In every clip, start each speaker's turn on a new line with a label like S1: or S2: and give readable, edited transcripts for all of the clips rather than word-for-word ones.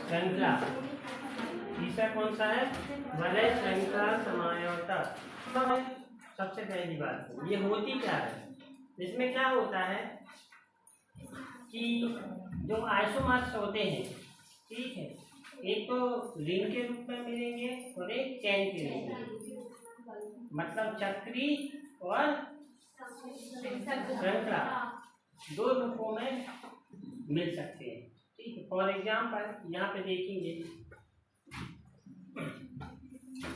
S1: श्रृंखला। तीसरा कौन सा है? वलय श्रृंखला समायोक्ता। सबसे पहली बात ये होती क्या है, इसमें क्या होता है कि जो आइसोमर्स होते हैं, ठीक है, एक तो रिंग के रूप में मिलेंगे और एक चैन के रूप में, मतलब चक्री और श्रृंखला दो रूपों में मिल सकते हैं। ठीक है, फॉर एग्जाम्पल यहाँ पे देखेंगे,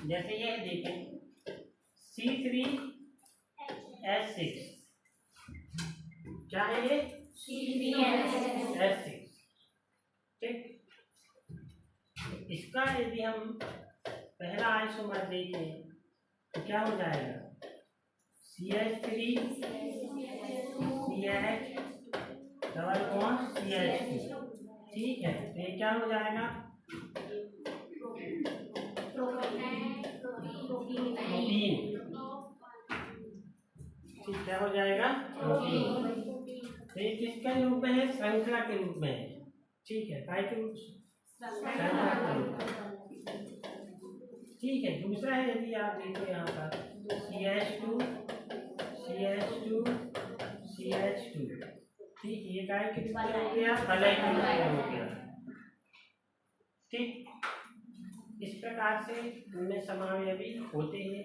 S1: जैसे ये देखें C3H6, क्या है ये? C3H6। ठीक, इसका यदि हम पहला आइसोमर देखें तो क्या हो जाएगा? CH3 CH double bond CH2। ठीक है, तो ये क्या हो जाएगा? प्रोटीन। ठीक, क्या हो जाएगा? प्रोटीन। तो ये किसके रूप में है? श्रृंखला के रूप में है। ठीक है, काय के रूप? श्रृंखला के रूप में। ठीक है, दूसरा है, यदि आप देखो यहाँ पर CH2 CH2 CH2। ठीक है, ये काय के रूप में हो गया? वलय के रूप में हो गया। ठीक, इस प्रकार से उनमें समावयवी होते हैं।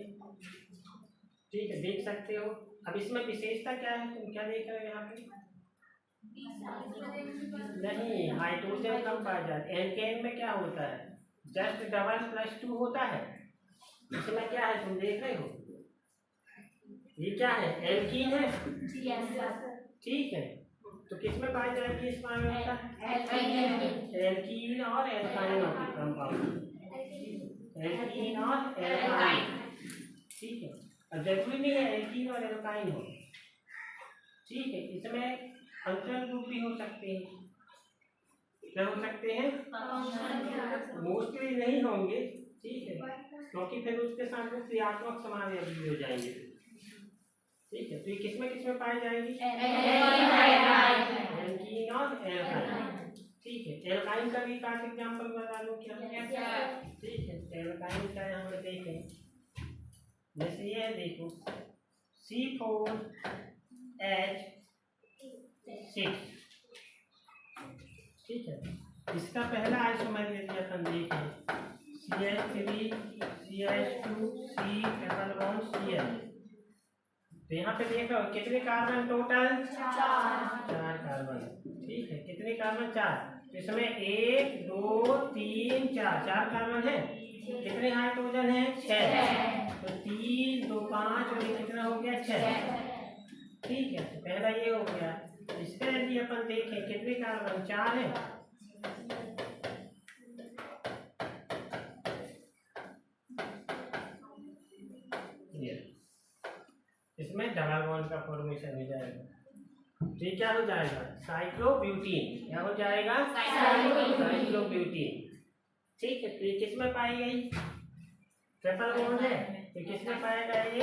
S1: ठीक है, देख सकते हो। अब इसमें विशेषता क्या है, तुम क्या देख रहे हो यहाँ पे? नहीं, हाइड्रोजन कम पाया जाता है। एल्केन में क्या होता है? जस्ट डबल प्लस 2 होता है। इसमें क्या है, तुम देख रहे हो? ये क्या है? एल्कीन है। ठीक है, तो किसमें पाई जाएगी इस मामले का? एल्कीन और एल्काइन कंपाउंड। एल्कीन और एल्काइन। ठीक है, अब जरूरी नहीं है एल्कीन और एल्काइन हो। ठीक है, इसमें फंक्शनल ग्रुप भी हो सकते हैं। क्या हो सकते हैं? मोस्टली नहीं होंगे। ठीक है, क्योंकि फिर उसके साथ में क्रियात्मक समावेश भी हो जाएंगे। ठीक है, तो ये किसमें पाई जाएगी? एल्कीन और एल्काइन। ठीक है, एल्काइन का भी एक एग्जांपल बता दो क्या? ठीक है, एल्काइन का यहाँ पे देखें, जैसे ये देखो C4H6। ठीक है, इसका पहला आइसोमर यदि अपन देखें CH3 CH2 C double bond Cl, तो यहाँ पे देखो कितने कार्बन टोटल? 4 कार्बन। ठीक है, कितने कार्बन? 4। इसमें 1 2 3 4 कार्बन है। कितने हाइड्रोजन है? 6। तो 3 2 5 और ये कितना हो गया? 6। ठीक है, तो पहला ये हो गया। इसका यदि अपन देखें कितने कार्बन? 4 है। इसमें डबल बॉन्ड का फॉर्मेशन हो जाएगा। तो क्या हो जाएगा? साइक्लोब्यूटीन। क्या हो जाएगा? साइक्लोब्यूटीन। ठीक है, तो ये किसमें पाई गई? ट्रिपल बॉन्ड है, तो किसमें पाया गया? ये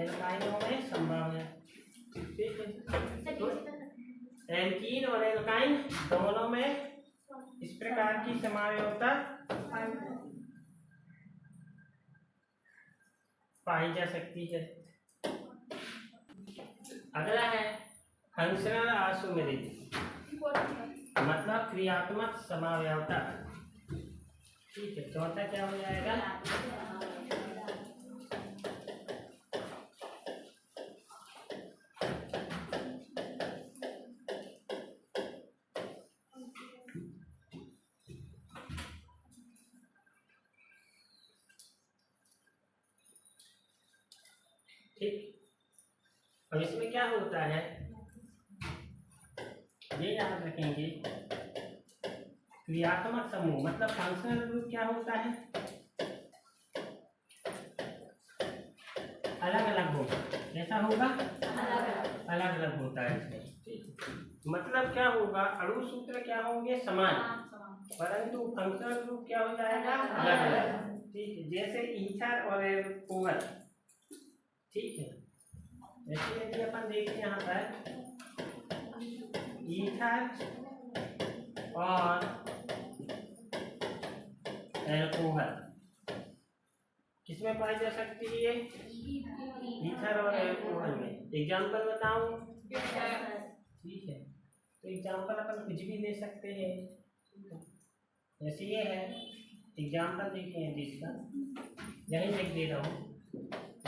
S1: एल्काइनों में संभव है। ठीक है, तो एल्कीन और एल्काइन दोनों में इस प्रकार की समावयवता पाई जा सकती है। अगला है फंक्शनल आइसोमेरिज्म, मतलब क्रियात्मक समावयवता। ठीक है, चौथा क्या हो जाएगा? ठीक, अब इसमें क्या होता है ये याद रखेंगे, क्रियात्मक समूह मतलब फंक्शनल ग्रुप क्या होता है? अलग अलग होगा। कैसा होगा? अलग अलग होता है इसमें। मतलब क्या होगा? अणु सूत्र क्या होंगे? समान, परंतु फंक्शनल ग्रुप क्या हो जाएगा? अलग अलग। ठीक है, जैसे ईथर और एल्कोहल। ठीक है, जैसे यदि अपन देखते हैं यहाँ पर ईथर और एल्कोहल किसमें पाई जा सकती है? ईथर और एल्कोहल में। एग्जाम्पल बताऊं? ठीक है, तो एग्जाम्पल अपन कुछ भी ले सकते हैं। जैसे ये है एग्जाम्पल, देखिए जिसका यही लिख दे रहा हूँ।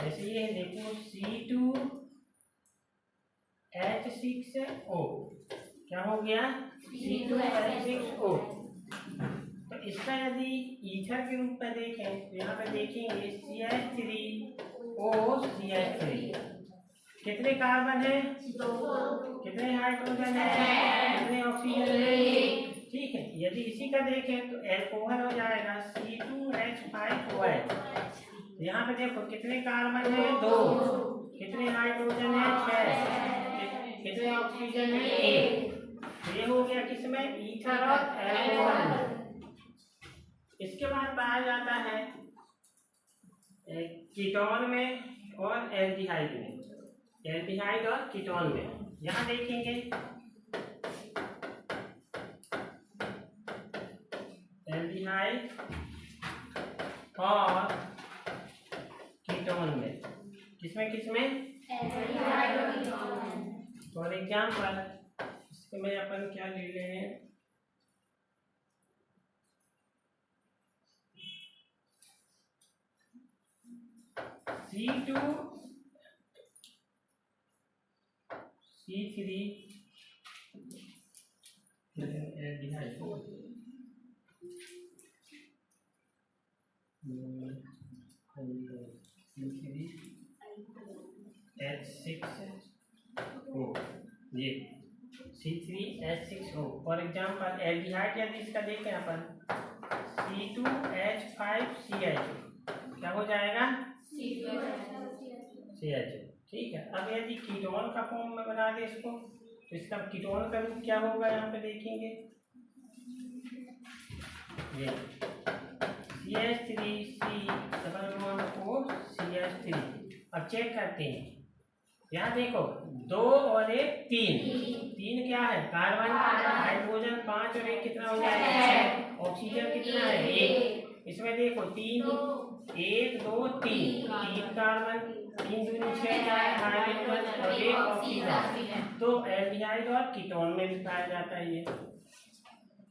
S1: जैसे ये है, देखो C2H6O क्या हो गया? C2H6O। तो इसका यदि ईथर के रूप में देखें तो यहाँ पे देखेंगे CH3OCH3 कितने कार्बन है? 2। कितने हाइड्रोजन है? कितने ऑक्सीजन है? ठीक है, यदि इसी का देखें तो एल्कोहल हो जाएगा C2H5OH। यहाँ पे देखो कितने कार्बन है? 2। कितने हाइड्रोजन है? 6। कितने ऑक्सीजन है? 1। ये हो गया किसमें? ईथर और एल्कोहल में। इसके बाद पाया जाता है कीटोन में और एल्डिहाइड में। एल्डिहाइड और कीटोन में यहाँ देखेंगे एल्डिहाइड और कीटोन में किसमें किसमें? फॉर एग्जाम्पल इसमें अपन क्या ले रहे हैं? C2 C3 C3H6O, ये C3H6O। फॉर एग्जाम्पल एल्डिहाइड यदि इसका देखें अपन C2H5CH क्या हो जाएगा? CH। ठीक है, अब यदि कीटोन का फॉर्म में बना दे इसको तो इसका कीटोन का रूप क्या होगा? यहाँ पे देखेंगे ये CH3CH3। अब चेक करते हैं, यहाँ देखो 2 और 1 3। 3 क्या है? कार्बन। हाइड्रोजन 5 और 1 कितना हो जाएगा? 6। ऑक्सीजन कितना है? 1। इसमें देखो 3 1 2 3 कार्बन, 3 दूनी 6 क्या है? हाइड्रोजन और 1 ऑक्सीजन। तो एल्डिहाइड और कीटोन में भी पाया जाता है ये।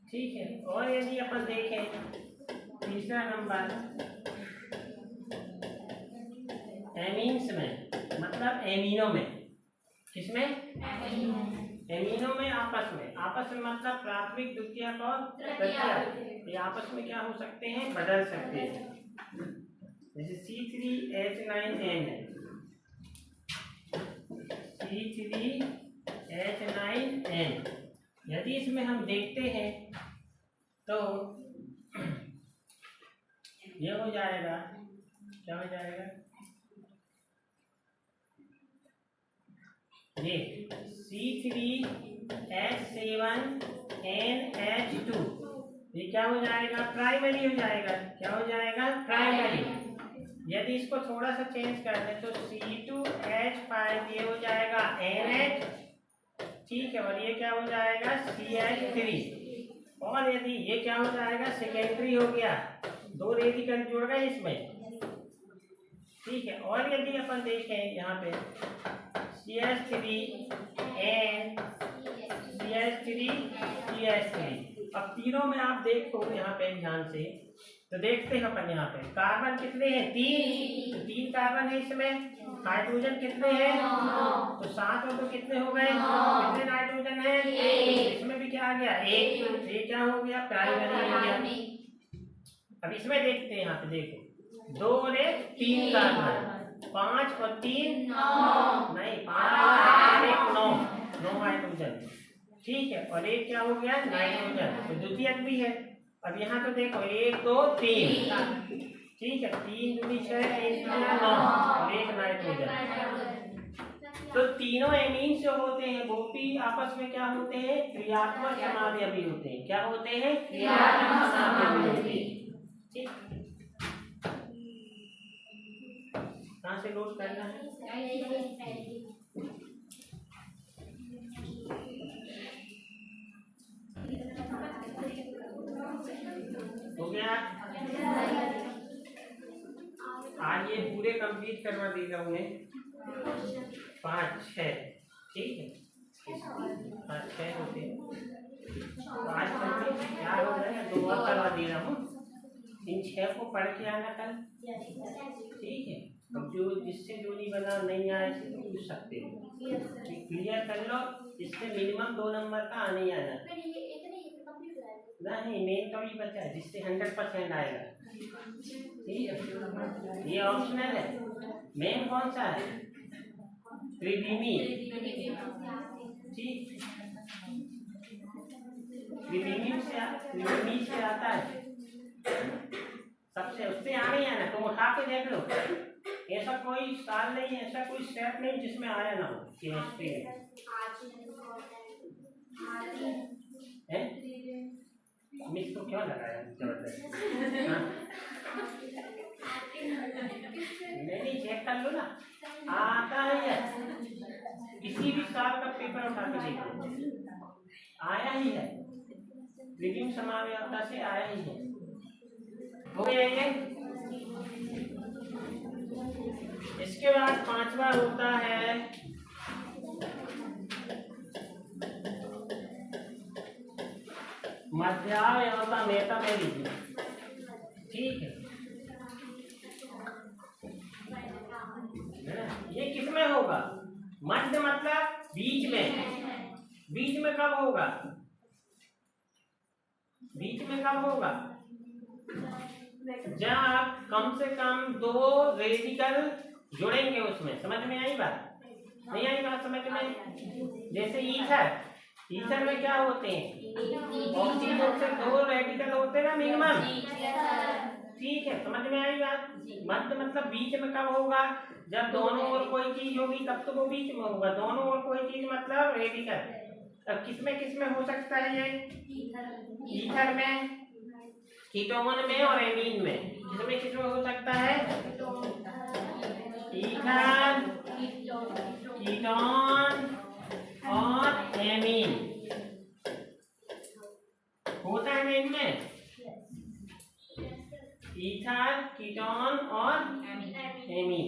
S1: ठीक है, और यदि अपन देखें तीसरा नंबर एमीन्स में, मतलब एमिनो में। किसमें? एमिनो में आपस में मतलब प्राथमिक द्वितीयक और तृतीयक। ये आपस में क्या हो सकते हैं? बदल सकते हैं। जैसे C3H9N है, C3H9N यदि इसमें हम देखते हैं तो ये हो जाएगा, क्या हो जाएगा? ये C3H7NH2 ये क्या हो जाएगा? प्राइमरी हो जाएगा। क्या हो जाएगा? प्राइमरी। यदि इसको थोड़ा सा चेंज कर दें तो C2H5 ये हो जाएगा NH। ठीक है, और ये क्या हो जाएगा? CH3। और यदि ये क्या हो जाएगा? सेकेंडरी हो गया, 2 रेडिकल जुड़ गए इसमें। ठीक है, और यदि अपन देखें यहाँ पे CH3 अब तीनों में आप देखो यहाँ पे ध्यान से तो देखते हैं अपन यहाँ पे कार्बन कितने हैं? 3। तो 3 कार्बन है इसमें। हाइड्रोजन कितने हैं? तो 7 में तो कितने हो गए? कितने नाइट्रोजन है? इसमें भी क्या आ गया? 1। ये क्या हो गया? प्राइमरी हो गया। अब इसमें देखते हैं, यहाँ पे देखो 2 और 1 3 कार्बन, 5 और 3 नहीं 5 और 1 9 हाइड्रोजन। ठीक है, और 1 क्या हो गया? नाइट्रोजन। तो द्वितीयक भी है। अब यहाँ तो देखो 1 2 3। ठीक है, 3 दूनी 6 3 9 और 1 नाइट्रोजन। तो तीनों एमीन्स जो होते हैं वो भी आपस में क्या होते हैं? क्रियात्मक समावयवी होते हैं। क्या होते हैं? क्रियात्मक समावयवी होते हैं। ठीक, कहाँ से नोट करना है? करवा देगा उन्हें 5 6, ठीक है 5 6 होते हैं, तो आज करके क्या हो जाएगा 2 और करवा दे रहा हूँ, इन 6 को पढ़ के आना कल, ठीक है। अब जो जिससे जो नहीं बना नहीं आया इसे तो पूछ सकते हो, क्लियर कर लो, इससे मिनिमम 2 नंबर का आने ही आना नहीं, मेन का भी बचा है जिससे 100% आएगा, ठीक है। ये ऑप्शनल है, मेन कौन सा है त्रिविमी, ठीक त्रिविमी से आता है सबसे, उससे आने ही आना, तुम उठा के देख लो, ऐसा कोई साल नहीं, ऐसा कोई स्टेप नहीं जिसमें आया ना हो केमिस्ट्री में। मिस तो क्यों लगाया जबरदस्त, नहीं चेक कर लो ना, आता है किसी भी साल का पेपर उठा के देखो आया ही है, विभिन्न समावेयता से आया ही है, हो गया ये। इसके बाद 5वां होता है मध्यावयवता मेटाबॉलिज्म, ठीक है। ये किसमें होगा, मध्य मतलब बीच में, बीच में कब होगा, बीच में कब होगा जब कम से कम 2 रेडिकल जुड़ेंगे उसमें, समझ में आई बात, नहीं आई बात समझ में। जैसे ईथर में क्या होते हैं, ऑक्सीजन से 2 रेडिकल होते हैं ना मिनिमम, ठीक है समझ में आई बात। मध्य मतलब बीच में कब होगा, जब दोनों ओर कोई चीज होगी तब तो वो बीच में होगा, दोनों ओर कोई चीज मतलब रेडिकल। अब किसमें हो सकता है ये, ईथर में, कीटोन में और एमीन में, किसमें हो सकता है, ईथर, कीटोन और एमीन होता है ना इनमें, ईथर, कीटोन और एमीन।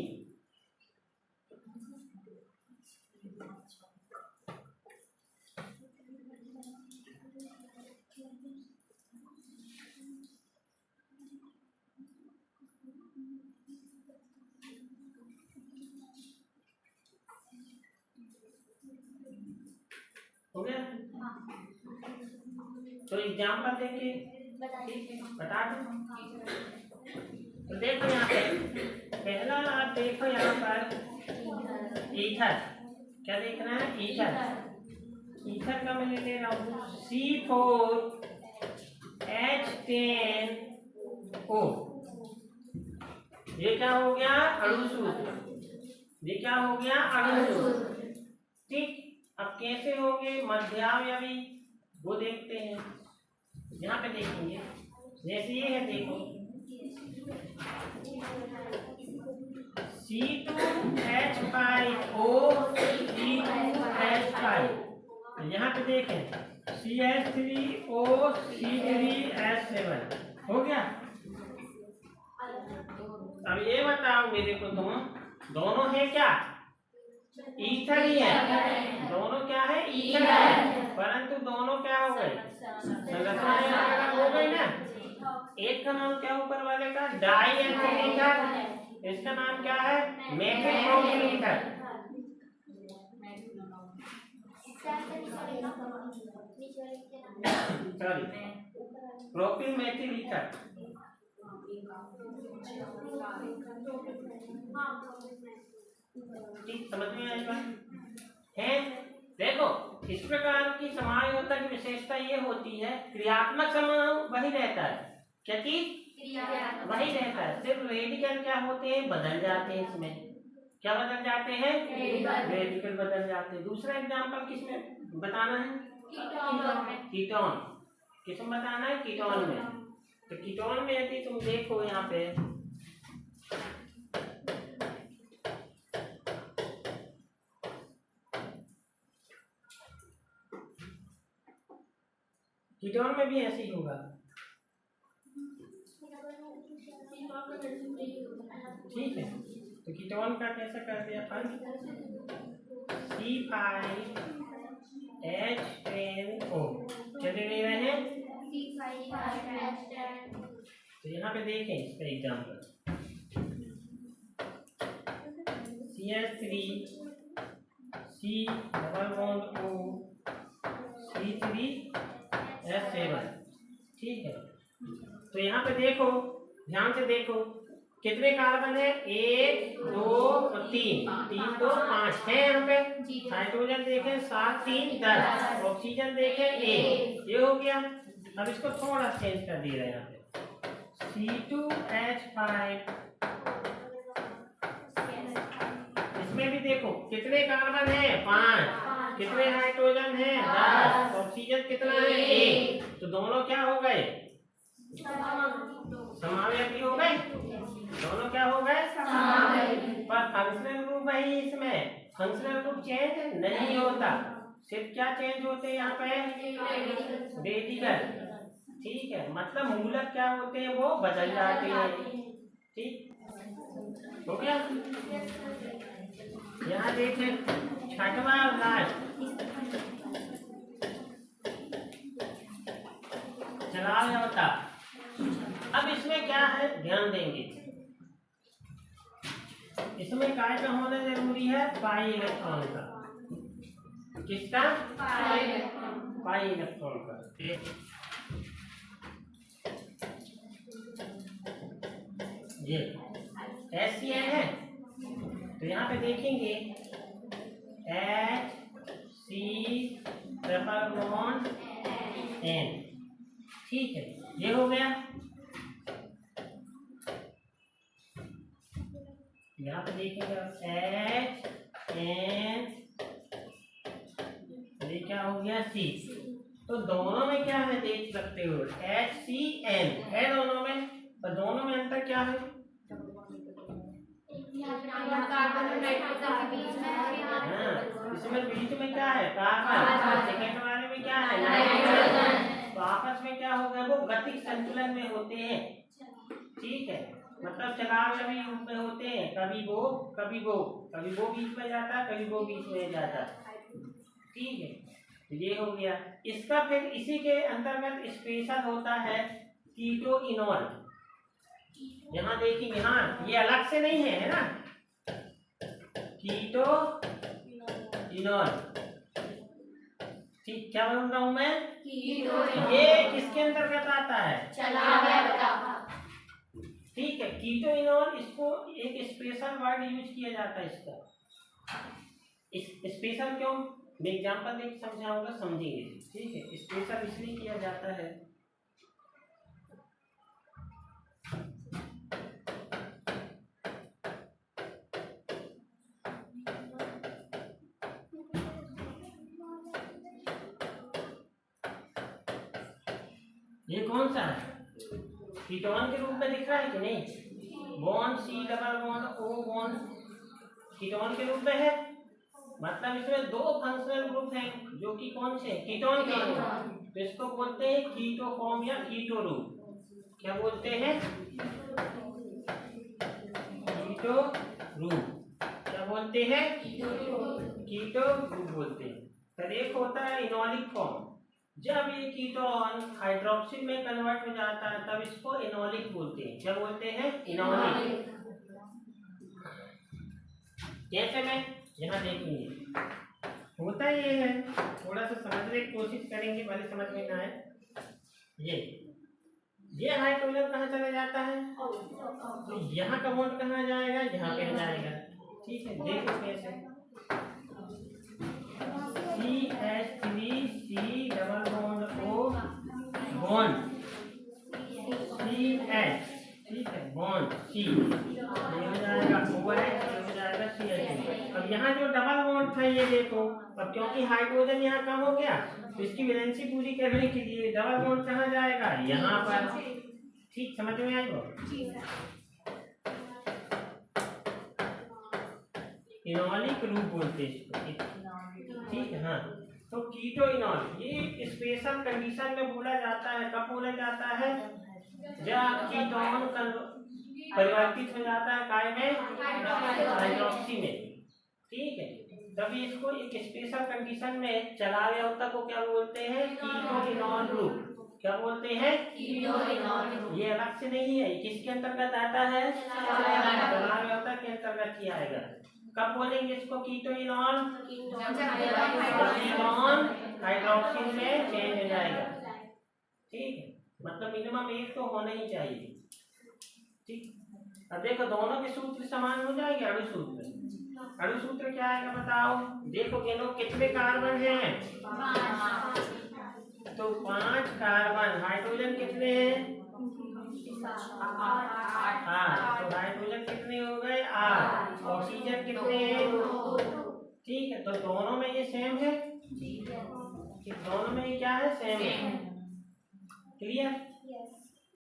S1: हो गया, तो एग्जाम्पल देके बता दो। तो देखो यहाँ पे पहला आप देखो यहाँ पर ईथर, क्या देखना है, ईथर का मैं ले रहा हूँ C4H10O, ये क्या हो गया अणु सूत्र, ये क्या हो गया अणु सूत्र, ठीक। अब कैसे होंगे मध्यावयवी वो देखते हैं, यहाँ पे देखेंगे जैसे ये है, देखो C2H5O C2H5, यहाँ पे देखें CH3O C3H7 हो गया। अब ये बताओ मेरे को तुम, दोनों है क्या, ईथर ही है, दोनों क्या है ईथर है, परंतु दोनों क्या हो गए संरचना अलग हो गई ना। एक का नाम क्या ऊपर वाले का डाई एथिल ईथर, इसका नाम क्या है methyl propyl ether, sorry propyl methyl ether, ठीक समझ में आई बात है। देखो इस प्रकार की समायोजकता की विशेषता ये होती है, क्रियात्मक समूह वही रहता है, क्या चीज वही रहता है, सिर्फ रेडिकल क्या होते हैं बदल जाते हैं, इसमें क्या बदल जाते हैं रेडिकल बदल जाते हैं। दूसरा एग्जांपल किसमें बताना है, कीटोन, किसमें बताना है कीटोन में। तो कीटोन में यदि तुम देखो यहाँ पे कीटोन में भी ऐसे ही होगा, ठीक है। तो कीटोन का कैसे करते हैं अपन? C5H10O कैसे ले रहे हैं? तो यहाँ पे देखें इसका example CH3 C double bond O C3H7। ठीक है, तो यहाँ पे देखो, ध्यान से देखो कितने कार्बन है? 1 2 और 3, 3 2 5 है यहाँ पे। हाइड्रोजन देखें 7 3 10, ऑक्सीजन देखें 1। ये हो गया। अब इसको थोड़ा चेंज कर दिया यहाँ पे C2H5। इसमें भी देखो कितने कार्बन है? 5। कितने हाइड्रोजन है? 10। ऑक्सीजन कितना है? 1। तो दोनों क्या हो गए? समावयवी हो गए। दोनों क्या हो गए? पर फंक्शनल ग्रुप वही, इसमें फंक्शनल ग्रुप चेंज नहीं होता। सिर्फ क्या चेंज होते हैं यहाँ पे? रेडिकल। ठीक है, मतलब मूलक क्या होते हैं? वो बदल जाते हैं। ठीक हो गया। यहाँ देखें छठवां और लास्ट चलाओ या बता। अब इसमें क्या है, ध्यान देंगे, इसमें काय का होना जरूरी है? पाई इलेक्ट्रॉन का। किसका? पाई इलेक्ट्रॉन का। ये HCN है, तो यहाँ पे देखेंगे HC≡N। ठीक है, ये हो गया। यहाँ पे देखेंगे HN, ये क्या हो गया? C। तो दोनों में क्या है देख सकते हो? HCN है दोनों में, पर दोनों में अंतर क्या है? इसमें बीच में क्या है? कार्बन। सेकंड वाले में क्या है? नाइट्रोजन। तो आपस में क्या होगा? वो गतिक संतुलन में होते हैं। ठीक है, मतलब चलावयवी रूप में होते हैं। कभी वो कभी वो, कभी वो बीच में जाता है, कभी वो बीच में जाता है। ठीक है, ये हो गया। इसका फिर इसी के अंतर्गत स्पेशल होता है कीटोइनॉल। यहाँ देखिए, हाँ ये अलग से नहीं है, है ना? कीटोइनॉल। ठीक, क्या बोल रहा हूं मैं? ये किसके अंतर्गत आता है? ठीक है, कीटोइनॉल, इसको एक स्पेशल वर्ड यूज किया जाता है इसका। स्पेशल क्यों? मैं एग्जांपल देके समझाऊंगा, समझेंगे। ठीक है, स्पेशल इसलिए किया जाता है, ये कौन सा है? कीटोन के रूप में दिख रहा है कि नहीं? Bond C double bond O bond ketone के रूप में है। मतलब इसमें दो फंक्शनल ग्रुप हैं जो कि कौन से? कीटोन के रूप। तो इसको बोलते हैं कीटो फॉर्म या कीटो रूप। क्या बोलते हैं? कीटो रूप। क्या बोलते हैं? कीटो रूप बोलते हैं। फिर एक होता है इनॉलिक फॉर्म। जब ये कीटोन हाइड्रोक्सिल में कन्वर्ट हो जाता है तब इसको इनॉलिक बोलते हैं। क्या बोलते हैं? इनॉलिक। कैसे में? यहाँ देखेंगे, होता ये है, थोड़ा सा समझने की कोशिश करेंगे, भले समझ में ना आए। ये हाइड्रोजन कहाँ चला जाता है? तो यहाँ का बॉन्ड कहाँ जाएगा? यहाँ पे जाएगा। ठीक है, देखो कैसे। CH3C double bond O bond CH। ठीक है, बॉन्ड C, ये हो जाएगा OH, ये हो जाएगा CH3। अब यहाँ जो डबल बॉन्ड था ये देखो, अब क्योंकि हाइड्रोजन यहाँ कम हो गया तो इसकी वैलेंसी पूरी करने के लिए डबल बॉन्ड कहाँ जाएगा? यहाँ पर। ठीक, समझ में आई वो? इनॉलिक रूप बोलते हैं इसको। ठीक है, हाँ। तो कीटोइनॉल ये स्पेशल कंडीशन में बोला जाता है। कब बोला जाता है? जब कीटोन परिवर्तित हो जाता है काय में, हाइड्रोक्सी में। ठीक है, तभी इसको एक स्पेशल कंडीशन में चलावे अवता को क्या बोलते हैं, कीटोइनॉल ग्रुप। क्या बोलते हैं, कीटोइनॉल ग्रुप। ये अलग से नहीं है, किसके अंतर्गत आता है, चलावे अवता के अंतर्गत ही आएगा। कब बोलेंगे इसको कीटोइनॉल, कीटोन हाइड्रोक्सिल में चेंज हो जाएगा। ठीक है, मतलब मिनिमम एक तो होना ही चाहिए। ठीक, अब देखो दोनों के सूत्र समान हो जाएंगे। अणु सूत्र, अणु सूत्र क्या आएगा बताओ। देखो दोनों कितने कार्बन हैं, तो 5 कार्बन। हाइड्रोजन कितने हैं, 8। तो हाइड्रोजन कितने हो गए, 8। ऑक्सीजन कितने हैं, 2। ठीक है, तो दोनों में ये सेम है, दोनों में ये क्या है, सेम है। क्लियर।